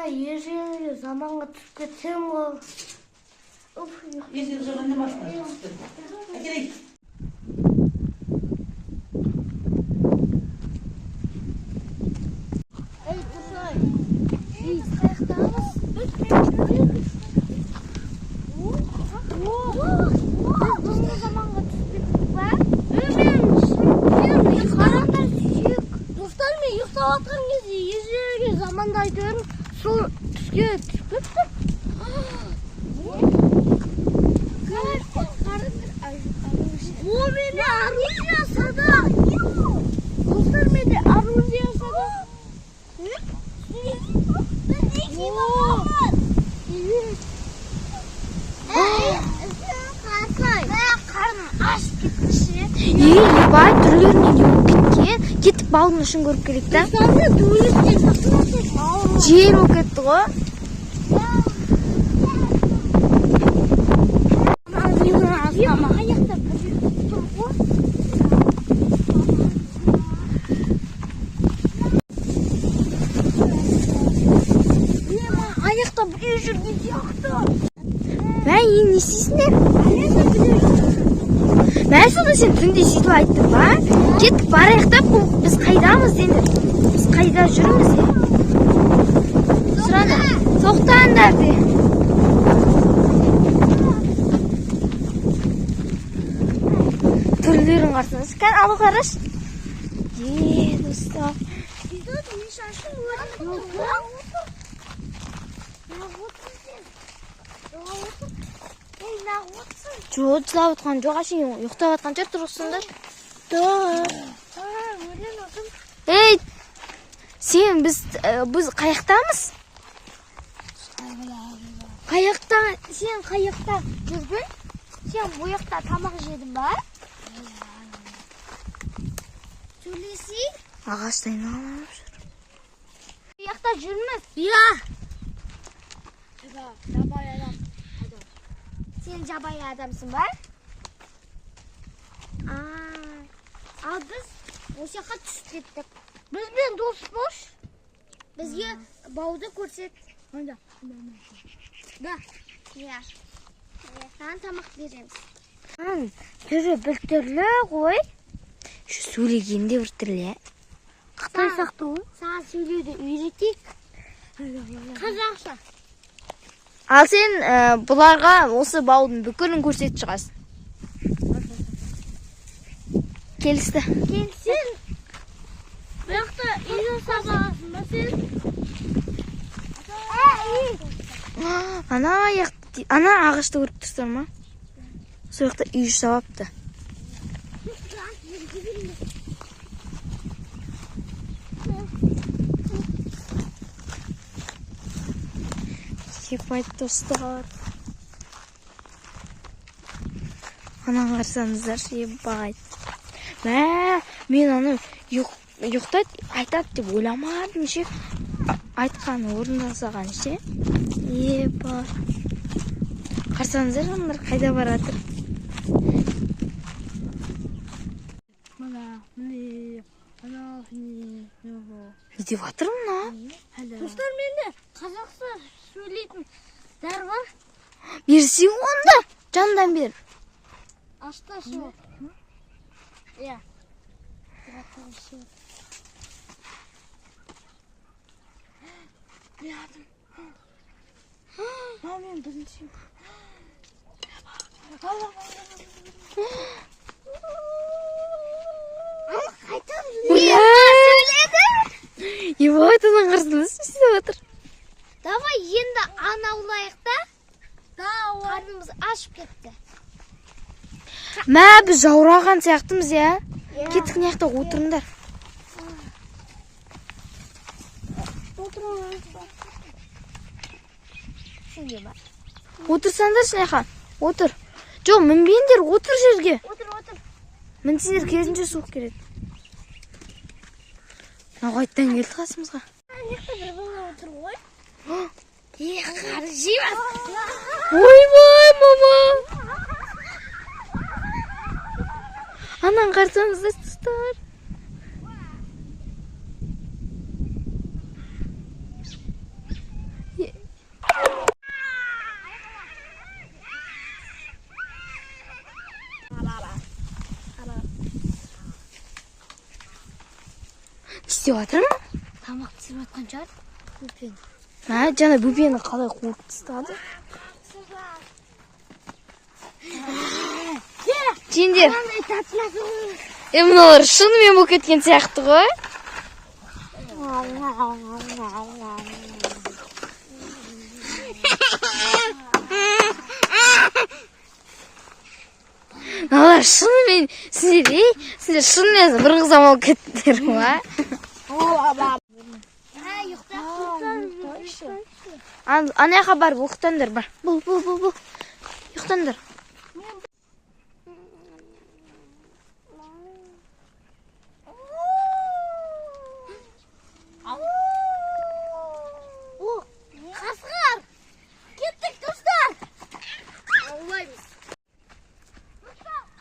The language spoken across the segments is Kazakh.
ежелгі заманға түсіп кетсем ғой. Ежелгі заманда басына түсті. Әкелейік. Ей, Құсай, біз қаяқтамыз? Біз бұрынғы заманға түсіп кеттік ба? Қараңдар сүйек. Достар, мен ұйықтап жатқан кезде ежелгі заманда айтырым сол түске түсіп кетті. О, мені оружие жасады. Достар, мені оружие жасады. Қарным ашып кеткіші. Бай түрлерінен еуіп кеткен. Кетіп балдың үшін көріп керек та. Жел болып кетті ғой. Аяқта біреу жүрген сияқты. Мен ең не істейсіңдер? Мен сонда сен түнде сөйтіп айттың ба? Кетіп барайық та, біз қайдамыз енді? Біз қайда жүрміз? Сұрады, тоқтаңдар де. Түрлерін қарсаңыз, кән алу қараш. Достар. Жоқ, жылап отқан жоқ, ашын ұйықтап отқан жер тұрғысыңдар. Ей, сен біз қаяқтамыз? Қаяқта, сен қаяқта жүргін? Сен бұяқта тамақ жедің ба? Сөйлесі? Ағаштайын алып жүр. Бұяқта жүрміз? Иә. Жабай адам. Сен жабай адамсың ба? Ал біз осы жаққа түсіп кеттік. Бізбен дос бош. Бізге бауды көрсет. Да. Иә. Саған тамақ береміз. Түрі біртүрлі ғой. Şu сөйлегенде біртүрлі. Қытай сақты ғой. Саған сөйлеуді үйретейік. Қазақша. Ал сен бұларға осы баудың бүкілін көрсетіп шығасың. Келісті. Келсін. Бұяқта үйді сабағасың ба сен? Ана ағашты көріп тұрсың ма? Сол жақта үй сабапты. Ебай достар. Анан қарсаңыздар, ебай. Мен аны ұйықтайды, айтады деп ойламадым ше. Айтқаны орындалсаған ше. Ебай. Қарсаңыздар, жандар қайда баратыр? Не деп атыр мұна? Достар, менде қазақша сөйлейтін дәр бар. Берсең онда, жандан бер. Ашта шу. Иә. Мен бірінші. Қайтам сөйледі. Ебай, тұнан қарсыңыз сөйлеп отыр. Давай енді анаулайық та. Қарнымыз ашып кетті. Біз жаураған сияқтымыз, я? Кеттік неяқта отырыңдар. Отырсаңдар шынайқа. Отыр. Жоқ, мінбейіндер, отыр жерге. Отыр. Мінсіңдер кезінше суық кереді. Қайттан келді қасымызға. Бір бала отыр ғой. Қары жейміз. Ойбай, мама. Анан қарсаңыздар, тұстар. істеп жатыр ма? Тамақ пісіріп жатқан шығар. Бөпен. Жаңа бөпені қалай қуып тастады? Сендер, мыналар шынымен болып кеткен сияқты ғой. Мыналар шынымен, сендер шынымен бір қызам болып кеттіңдер ма? Ана жаққа барып ұйықтаңдар бар. Бұл. Ұйықтаңдар. Қасқыр! Кеттік, достар! Аулаймыз.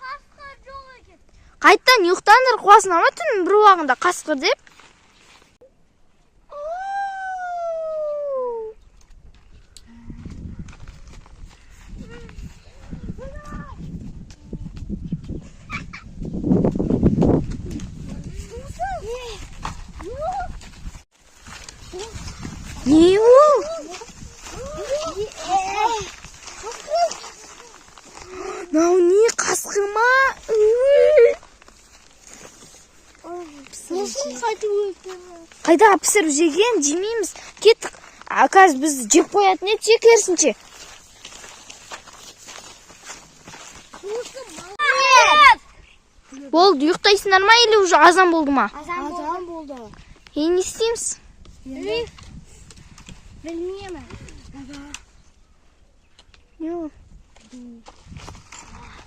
Қасқыр жоқ екен. Қайттан ұйықтаңдар қуасың ама түннің бір уағында қасқыр деп. Не ол? Мынау не қасқыр ма? Қайда пісіріп жеген жемейміз. Кеттік. Қазір біз жеп қоятын еді, керісінше. Болды, ұйықтайсыңдар ма, или уже азан болды ма? Азан болды. Не істейміз? Білмеймін.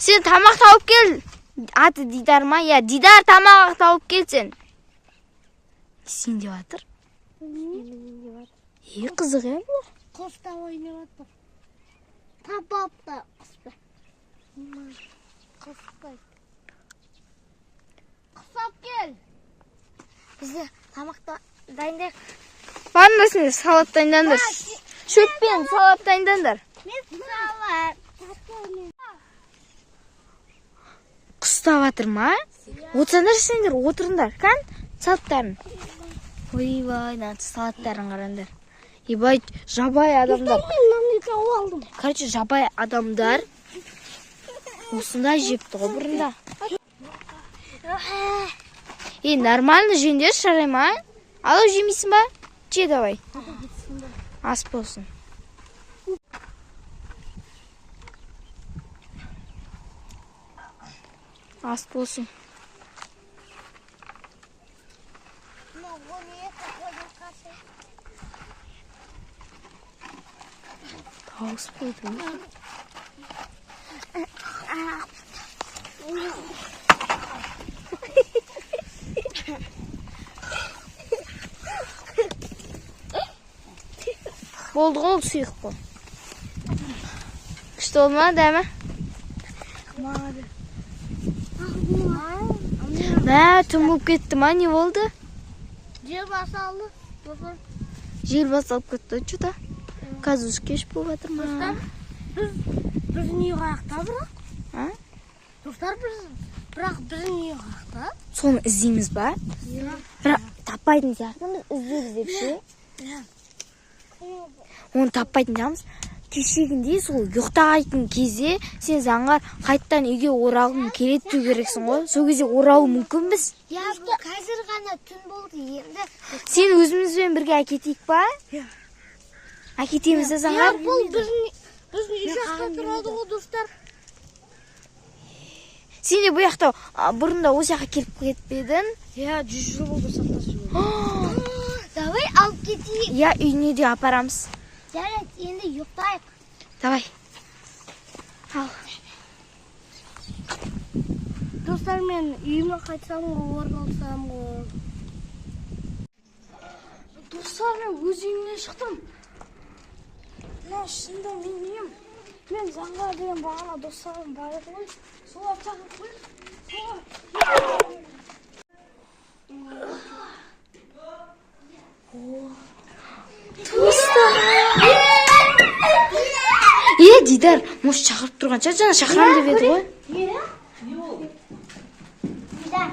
Сен тамақ тауып кел. Аты Дидар ма? Я, Дидар тамақ тауып кел сен. Сен деп жатыр? Қызық е бұл. Құста ойнап жатыр. Тапапты құспай. Құспай. Құсап кел. Бізде тамақта дайындайық. Банда сендер салат дайындандар. Шөппен салат дайындандар. Мен салат. Құстап жатыр ма? Отырсаңдар сендер, отырыңдар. Қан салаттарын. Ойбай, салаттарын қараңдар. Ебай, жабай адамдар. Короче, жабай адамдар осында жепті ғой бұрында. Нормально жеңдер шарай ма? Алау жемейсің ба? Че давай. Ас болсын. Ас болсын. Тауыс болды ма? Болды ғой сұйық бұл. Күшті olmadı değil mi? Мә, түн болып кетті ма, не болды? Жел басалды. Жел басалып кетті, что-то. Қазір уже кеш болып жатыр ма? Біз не қаяқта бірақ? А? Достар бірақ біз не қаяқта? Соны іздейміз ба? Бірақ таппайтын сияқтымыз, іздейміз деп ше? Оны таппайтын жағымыз. Кешегінде сол ұйықтайтын кезде сен заңғар қайттан үйге оралғың келеді деу керексің ғой. Сол кезде оралу мүмкінбіз. Я, бұл қазір ғана түн болды енді. Сен өзімізбен бірге әкетейік па? Әкетеміз заңғар? Бұл біздің үй жақта тұрады ғой, достар. Сен де бұл жақта бұрында осы жаққа келіп кетпедің? Я, 100 жыл болды сақтасың. Давай алып кетейік. Я, үйіне де апарамыз. Жарайды, енді ұйықтайық. Давай. Ал. Достар, мен үйіме қайтсам ғой, орналсам ғой. Достар, мен өз үйімнен шықтым. Мына шында мен үйім. Мен заңға деген бағана достарым бар еді ғой. Солар шақырып қойып. Дидар, может шақырып тұрған шығар, жаңа шақырам деп еді ғой. Дидар.